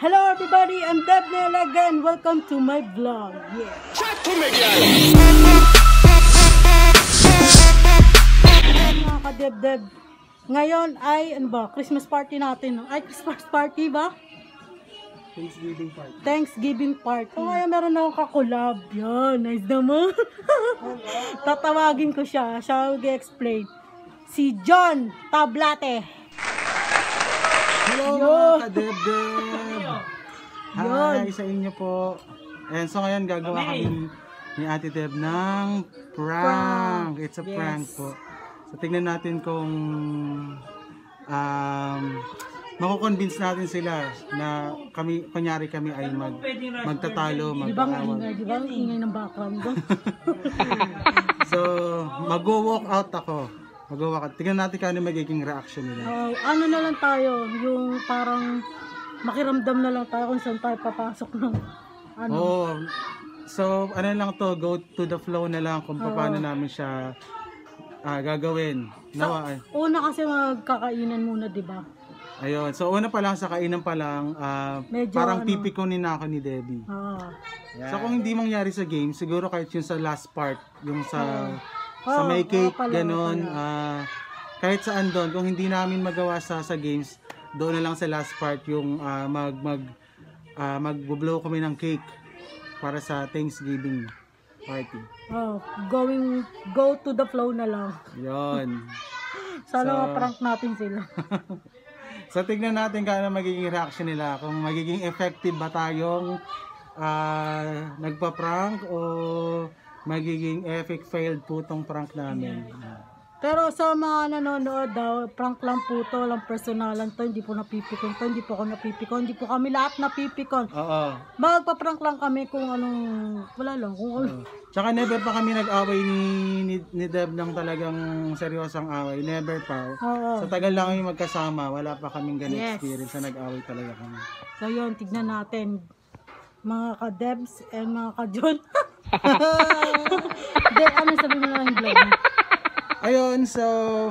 Hello everybody, I'm Deb Nel again. Welcome to my vlog. Yeah. Mga ka-Deb-Deb, ngayon ay ano ba? Christmas party natin. No? Ay, Christmas party ba? Thanksgiving party. Thanksgiving party. So ngayon meron akong kakulab. Yan, nice naman. Tatawagin ko siya. Siya mag-explain. Si John Tablate. Hello mga ka-Deb-Deb! Hi sa inyo po. And so ngayon gagawa kami ni Ate Deb ng prank. It's a prank po. So tignan natin kung mako-convince natin sila na kami, kunyari kami ay magtatalo, mag-aaway. Di ba ang ingay ng background ko? So mag-walk out ako. Tignan natin kung ano magiging reaction nila. Ano na lang tayo, yung parang makiramdam na lang tayo kung saan tayo papasok ng ano. Oh, so ano lang to, go to the flow na lang kung paano namin siya gagawin. Una kasi magkakainan muna, di ba? Ayun, so una pa lang sa kainan pa lang, parang pipikunin na ako ni Debbie. So kung hindi mangyari sa game, siguro kahit yung sa last part, yung sa may cake, ganon, kahit saan doon, kung hindi namin magawa sa games, doon na lang sa last part yung mag-blow kami ng cake para sa Thanksgiving party. Go to the flow na lang. Yon. Sana ma-prank natin sila. So tignan natin kung ano magiging reaction nila, kung magiging effective ba tayong nagpa-prank o magiging epic failed po tong prank namin. Pero sa mga nanonood daw, prank lang po to, walang personalan to, hindi po napipikon to, hindi po ako napipikon, hindi po kami lahat napipikon. Oo. Magpa-prank lang kami kung anong, wala lang, kung ano. Tsaka never pa kami nag-away ni Deb ng talagang seryosang away, never pa. Sa tagal lang kami magkasama, wala pa kaming ganung experience na nag-away talaga kami. So yun, tignan natin, mga ka-Debs and mga ka-John. Ano sabi mo na yung vlog mo? Ayun, so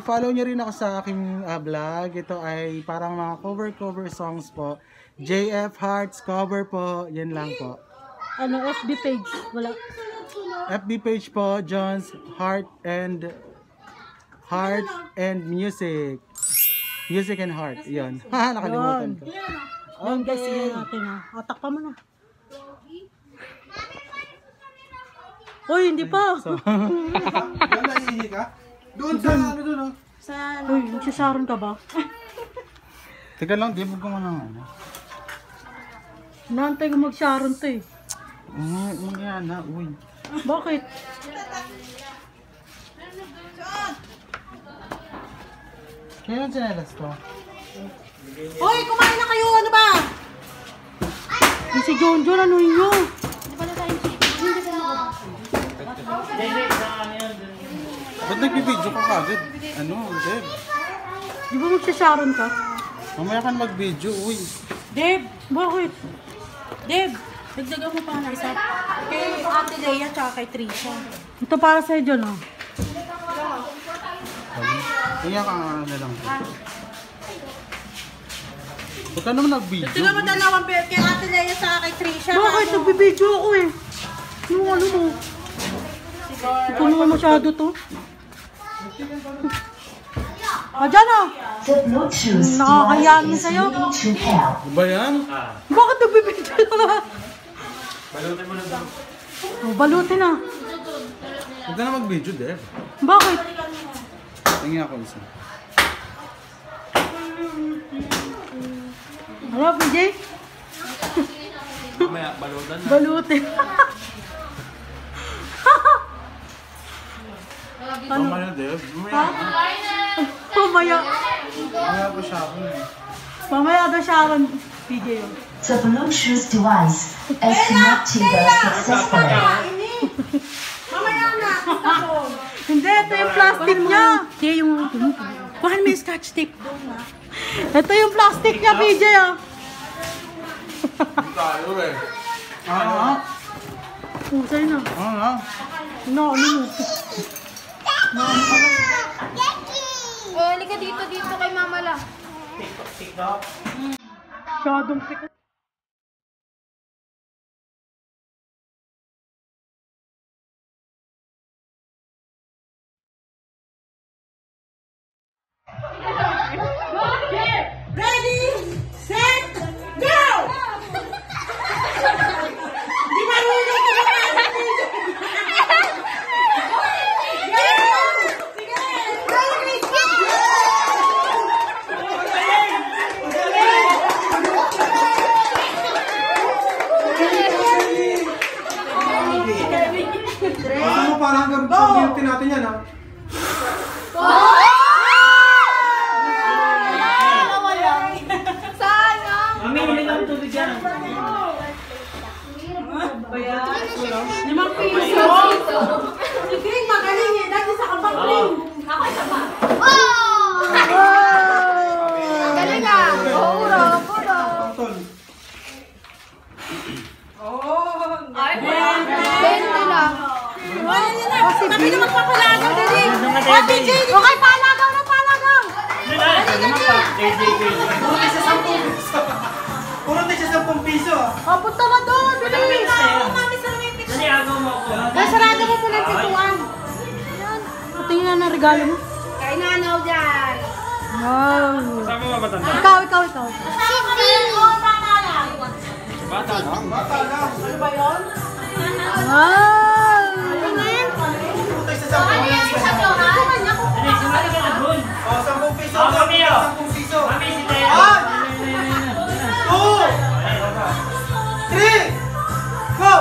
follow nyo rin ako sa aking vlog. Ito ay parang mga cover songs po. JF Hearts cover po, yan lang po. Ano, FB page? Wala. FB page po, John's Heart and Music. Music and Heart, yun. Nakalimutan ko. Yun guys, yun natin ha. Takpa mo na. Uy, hindi pa. Naiihi ka? Doon sa ano doon, oh. Uy, nagsasaron ka ba? Teka lang, di mo ko manang ano. Naantay ko mag-sharon to eh. Mangyayaan na, uy. Bakit? Kailan sinelas to? Uy, kumain na kayo! Ano ba? Si John, ano yun? Ba't nagbibidyo ka kagad? Ano, Deb? Di ba magsasharon ka? Mamaya ka na mag-video, uy. Deb, bakit? Deb, nagdagan mo pa na isa. Kay Ate Leia tsaka kay Trisha. Ito para sa'yo, John, oh. Kaya ka na lang. Huwag ka naman nag-video. Tingnan mo dalawang kay Ate Leia tsaka kay Trisha. Bakit? Nagbibidyo ako eh. Yung ano mo? Ito naman masyado to. Dyan ah! Nakakayamin sa'yo. Ba yan? Bakit nagbibidyo na? Balutin mo na daw. Balutin na. Huwag ka na mag-video, Deb. Bakit? Tingin ako isa. Ano, PJ? Mamaya, balutan na. Balutin. Ano? Mamaya, Deb. Mamaya. Mamaya pa siya ako eh. Mamaya ba siya ako, PJ? The Bluetooth device is connected successfully. Mamaya na. Hindi, ito yung plastic niya. Hindi, yung... Kuhan mo yung scotch tape. Ito yung plastic niya, PJ. Hindi tayo eh. Sa'yo na. Ano mo? Halika dito kay Mama La. Masyadong sikat. Limang piso. Si Green magaling eh. Dati sa kapang Green. Ako isa pa. Galing ah! Uro! Ay, 20 lang. Sabi na magpapalaga din. Ate Jane, okay, palagaw na palagaw. Puro na siya 10 piso. Oh, punta na doon. Bilis. Ay, sarado mo po ng pituan. Ito yun na regalo mo. Kay nanaw dyan. Wow. Saan mo mabatanda? Ikaw. Bata lang. Bata lang. Ano ba yun? Wow. Putay sa 10 piso. Oh, 10 piso. 10 piso. 1, 2, 3, go!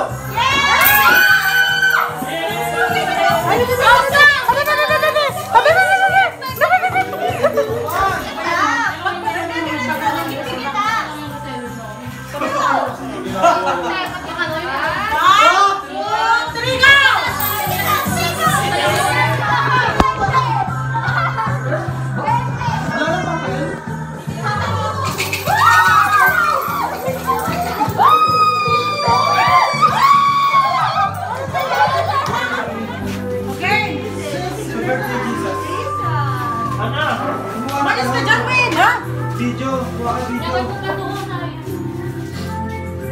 Malis ka dyan, Win, ha? Video. Kuha ka video.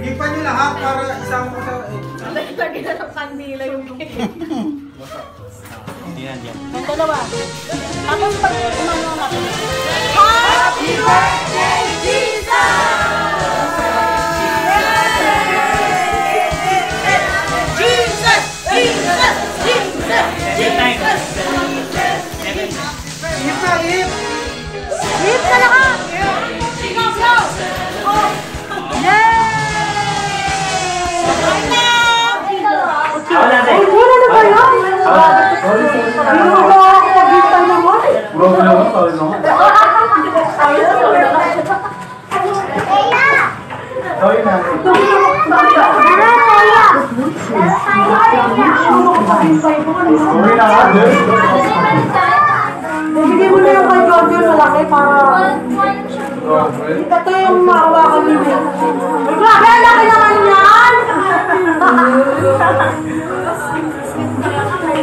Ipan nyo lahat para isama ko sa... Lagyan na ng kandila yung Ang dalawa. Tapos pag umano natin. Happy birthday, Ip na, ip! Hip ka na ka! Wala na ba yan? Bibigyan mo na yung kay Jordan malaki para... Ito yung mahawakan nila. Grabe, laki naman yan!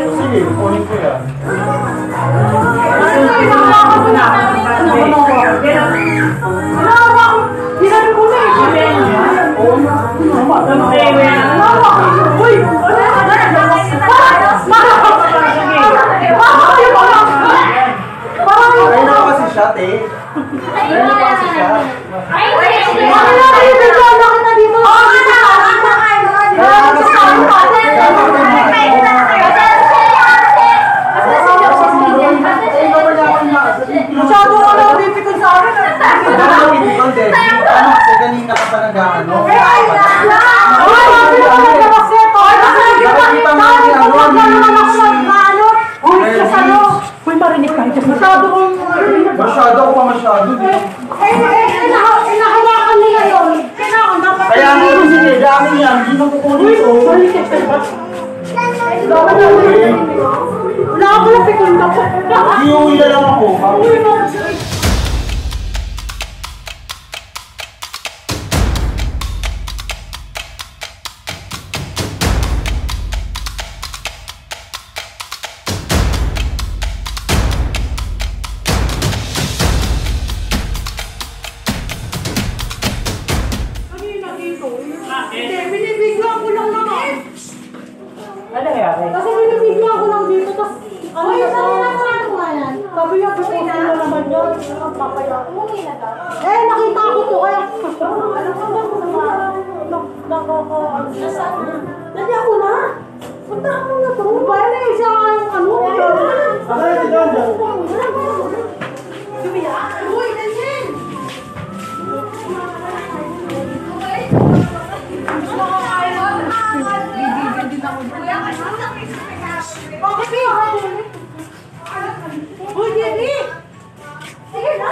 Sige, kunin ko yan. Ano yung hawakan mo na? Hinarin ko na eh. Uy! Ayun na kasi shot eh. Ayun na kasi shot. Masyado ka na difficult sa akin. Ano kasi kanina ka pa nag-ano? Masyado ko pa masyado. Inahawakan nila yun. Kaya nga sige, dami yan. Hindi mo kukunin ko. Wala ako lang pikon na po. Iuwi na lang ako. Binibigyan ko lang naman. Ano nangyari? Kasi binibigyan ko lang dito. Tapos, ano na to? Sabi niya, gusto ko na naman yun. Papaya. Eh, nakita ko to. Kaya, Dali ako na. Punta ako na to. Bayan na siya yung ano. Uy, ganyan. Bakit yun? Uy, Jenny! Sige na!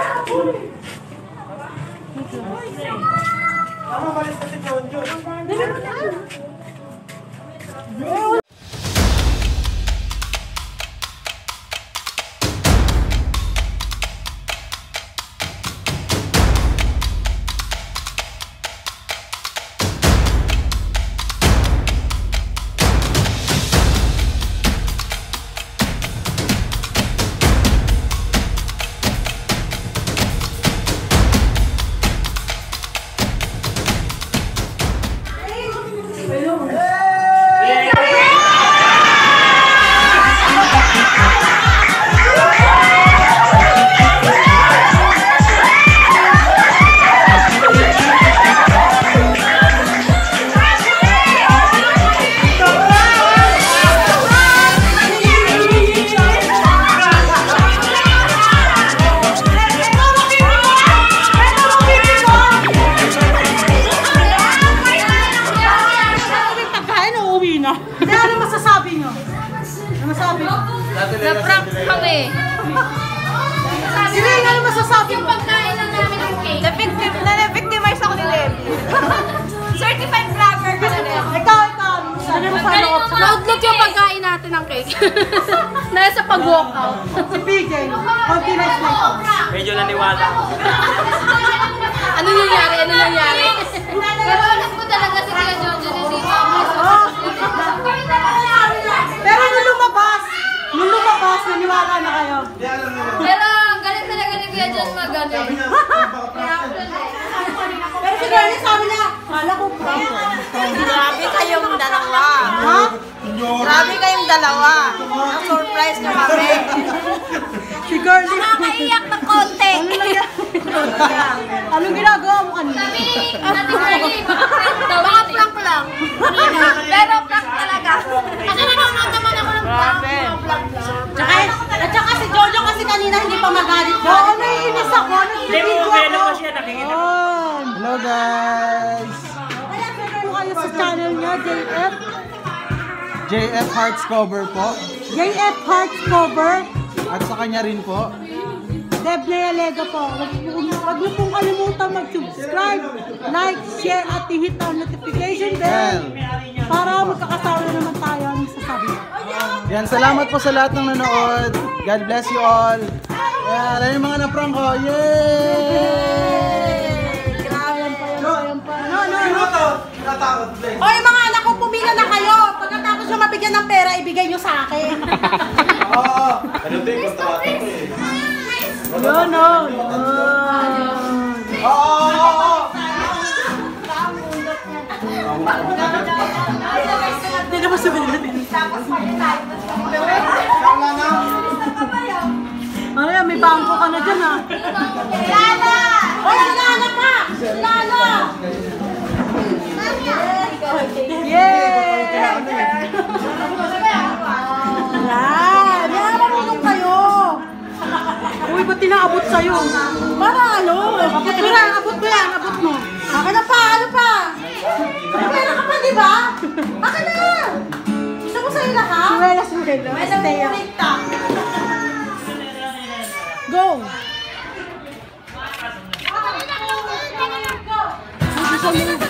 Na-prank kami. Sino yung masasabi Yung pagkain lang namin ng cake. Na-victimize ako ni Levi. Certified vlogger ka na Levi. Ikaw. Ano mo sa loob? Na-outlook yung pagkain natin ng cake. Nasa pag-walk out. Si PJ. Konti na ito. Medyo naniwala. Ano nangyari? Pero alam ko talaga si Kuya Jojo hindi pa Pero nung lumabas, naniwala na kayo. Pero galit talaga ni Kuya John magaling. Pero si Granny sabi niya, kala ko prank. Grabe kayong dalawa. Ha? Grabe kayong dalawa. Na-surprise nyo kami. Si Girlie. Nakakaiyak ng konti. Anong ginagawa mo kanina? Baka prank lang. Pero prank talaga. Kasi nanonood naman ako ng prank. At saka si Jojo kasi kanina hindi pa magalit. Oo, naiinis ako. Nag-video ako. Hello guys! Kaya pero kayo sa channel niya, JF. JF Hearts Cover po. JF Hearts Cover. At sa kanya rin po. Deb Lealega po. Huwag niyo pong kalimutan mag-subscribe, like, share, at i-hit ang notification bell para magkakasama naman tayo ang sasabi. Yan, salamat po sa lahat ng nanood. God bless you all. Ayan, ayun yung mga na-prank ko. Yay! Ayan pa. Oy, mga anak ko, pumila na kayo. Pagkatapos nyo mabigyan ng pera, ibigay nyo sa akin. Yun, no. Hindi na masabi natin. Ano yan, may bangko ka na dyan, ha? Lala! Oy, Lala pa! Lala! Yay! Yan! Marunong kayo! Uy, ba't tinaabot sa'yo? Para ano? Abot mo yan, abot mo. Akin na pa, ano pa? Pera ka pa, di ba? Akin na! Gusto mo sa'yo lahat? Suwela. Stay up. Go! Gusto mo